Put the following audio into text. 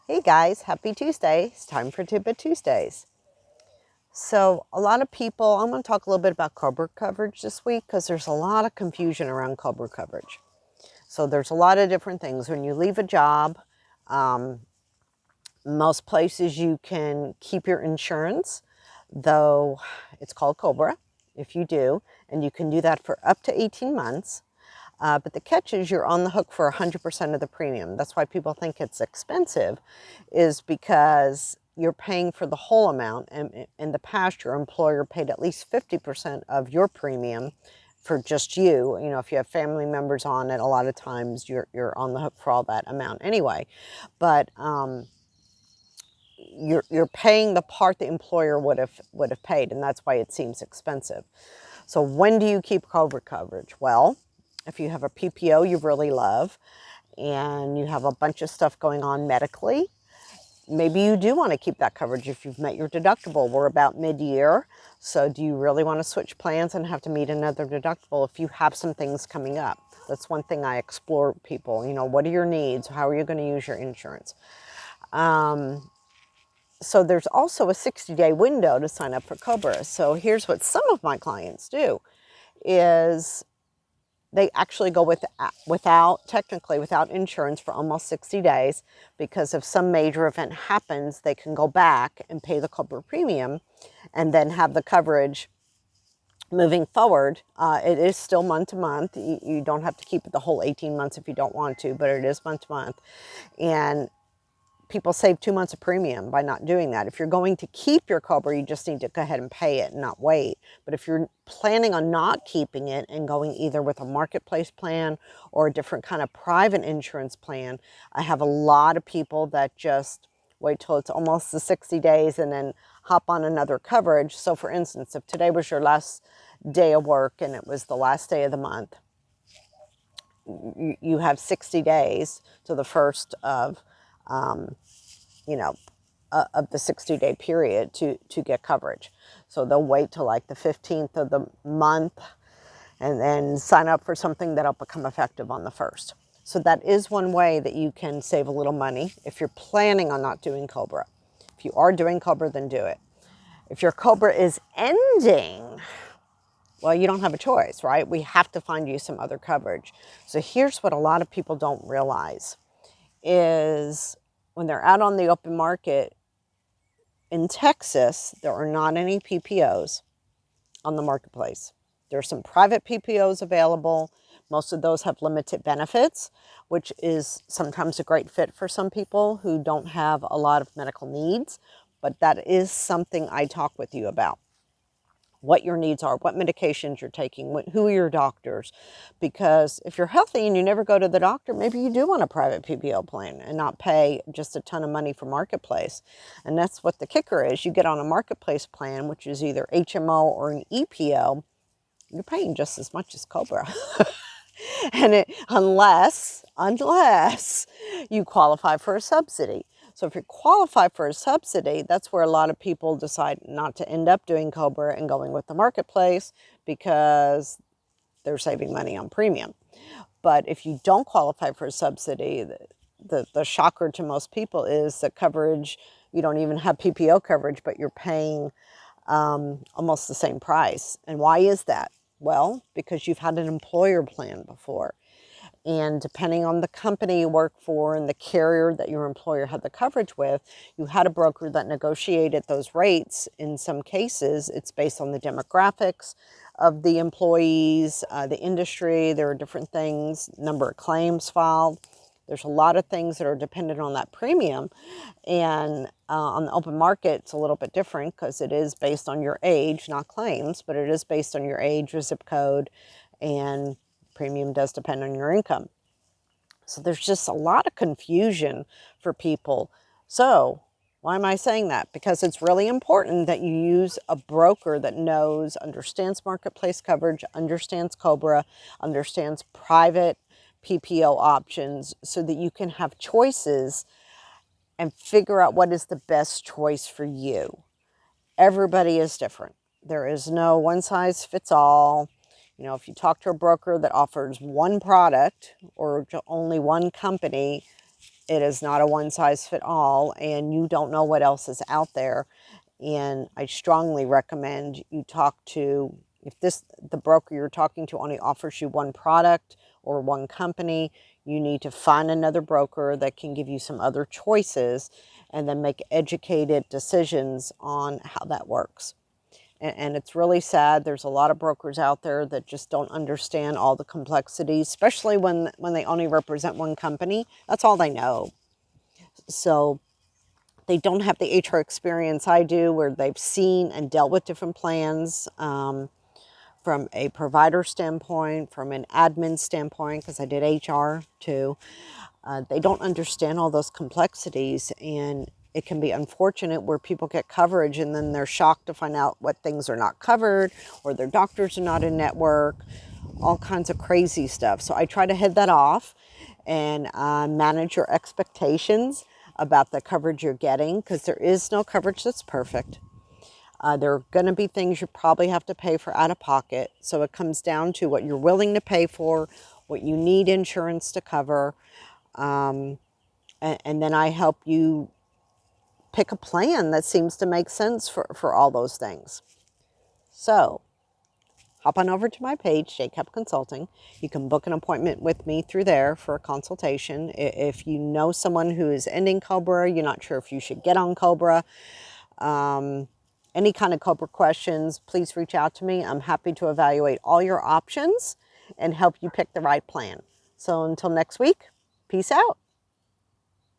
Hey guys, happy Tuesday. It's time for Tidbit Tuesdays. So, a lot of people, I'm going to talk a little bit about COBRA coverage this week because there's a lot of confusion around COBRA coverage. So, there's a lot of different things. When you leave a job, most places you can keep your insurance, though it's called COBRA if you do, and you can do that for up to 18 months. But the catch is you're on the hook for 100% of the premium. That's why people think it's expensive, is because you're paying for the whole amount. And in the past, your employer paid at least 50% of your premium for just you. You know, if you have family members on it, a lot of times you're on the hook for all that amount anyway. But you're paying the part the employer would have paid, and that's why it seems expensive. So when do you keep COBRA coverage? Well, if you have a PPO you really love and you have a bunch of stuff going on medically, maybe you do want to keep that coverage if you've met your deductible. We're about mid-year, so do you really want to switch plans and have to meet another deductible if you have some things coming up? That's one thing I explore with people. You know, what are your needs? How are you going to use your insurance? So there's also a 60-day window to sign up for COBRA. So here's what some of my clients do is they actually go without insurance for almost 60 days, because if some major event happens, they can go back and pay the COBRA premium and then have the coverage moving forward. It is still month to month. You don't have to keep it the whole 18 months if you don't want to, but it is month to month. And people save 2 months of premium by not doing that. If you're going to keep your COBRA, you just need to go ahead and pay it and not wait. But if you're planning on not keeping it and going either with a marketplace plan or a different kind of private insurance plan, I have a lot of people that just wait till it's almost the 60 days and then hop on another coverage. So for instance, if today was your last day of work and it was the last day of the month, you have 60 days to the first of you know, of the 60-day period to get coverage. So they'll wait till like the 15th of the month and then sign up for something that'll become effective on the 1st. So that is one way that you can save a little money if you're planning on not doing COBRA. If you are doing COBRA, then do it. If your COBRA is ending, well, you don't have a choice, right? We have to find you some other coverage. So here's what a lot of people don't realize is when they're out on the open market in Texas, there are not any PPOs on the marketplace. There are some private PPOs available. Most of those have limited benefits, which is sometimes a great fit for some people who don't have a lot of medical needs. But that is something I talk with you about. What your needs are, what medications you're taking, who are your doctors. Because if you're healthy and you never go to the doctor, maybe you do want a private PPO plan and not pay just a ton of money for marketplace. And that's what the kicker is. You get on a marketplace plan, which is either HMO or an EPO, you're paying just as much as COBRA. And unless you qualify for a subsidy. So if you qualify for a subsidy, that's where a lot of people decide not to end up doing COBRA and going with the marketplace because they're saving money on premium. But if you don't qualify for a subsidy, the shocker to most people is that coverage, you don't even have PPO coverage, but you're paying almost the same price. And why is that? Well, because you've had an employer plan before. And depending on the company you work for and the carrier that your employer had the coverage with, you had a broker that negotiated those rates. In some cases, it's based on the demographics of the employees, the industry. There are different things, number of claims filed. There's a lot of things that are dependent on that premium. And on the open market, it's a little bit different because it is based on your age, not claims, but it is based on your age, your zip code, and premium does depend on your income. So there's just a lot of confusion for people. So why am I saying that? Because it's really important that you use a broker that knows, understands marketplace coverage, understands COBRA, understands private PPO options, so that you can have choices and figure out what is the best choice for you. Everybody is different. There is no one size fits all. You know, if you talk to a broker that offers one product or only one company, It is not a one size fit all, and you don't know what else is out there. And I strongly recommend you talk to, if the broker you're talking to only offers you one product or one company, you need to find another broker that can give you some other choices and then make educated decisions on how that works. And it's really sad. There's a lot of brokers out there that just don't understand all the complexities, especially when they only represent one company. That's all they know. So they don't have the HR experience I do, where they've seen and dealt with different plans from a provider standpoint, from an admin standpoint, because I did HR too. They don't understand all those complexities, and it can be unfortunate where people get coverage and then they're shocked to find out what things are not covered, or their doctors are not in network, all kinds of crazy stuff. So I try to head that off and manage your expectations about the coverage you're getting, because there is no coverage that's perfect. There are going to be things you probably have to pay for out of pocket. So it comes down to what you're willing to pay for, what you need insurance to cover. And then I help you pick a plan that seems to make sense for all those things. So hop on over to my page, Jacob Consulting. You can book an appointment with me through there for a consultation. If you know someone who is ending COBRA, you're not sure if you should get on COBRA, any kind of COBRA questions, please reach out to me. I'm happy to evaluate all your options and help you pick the right plan. So until next week, peace out.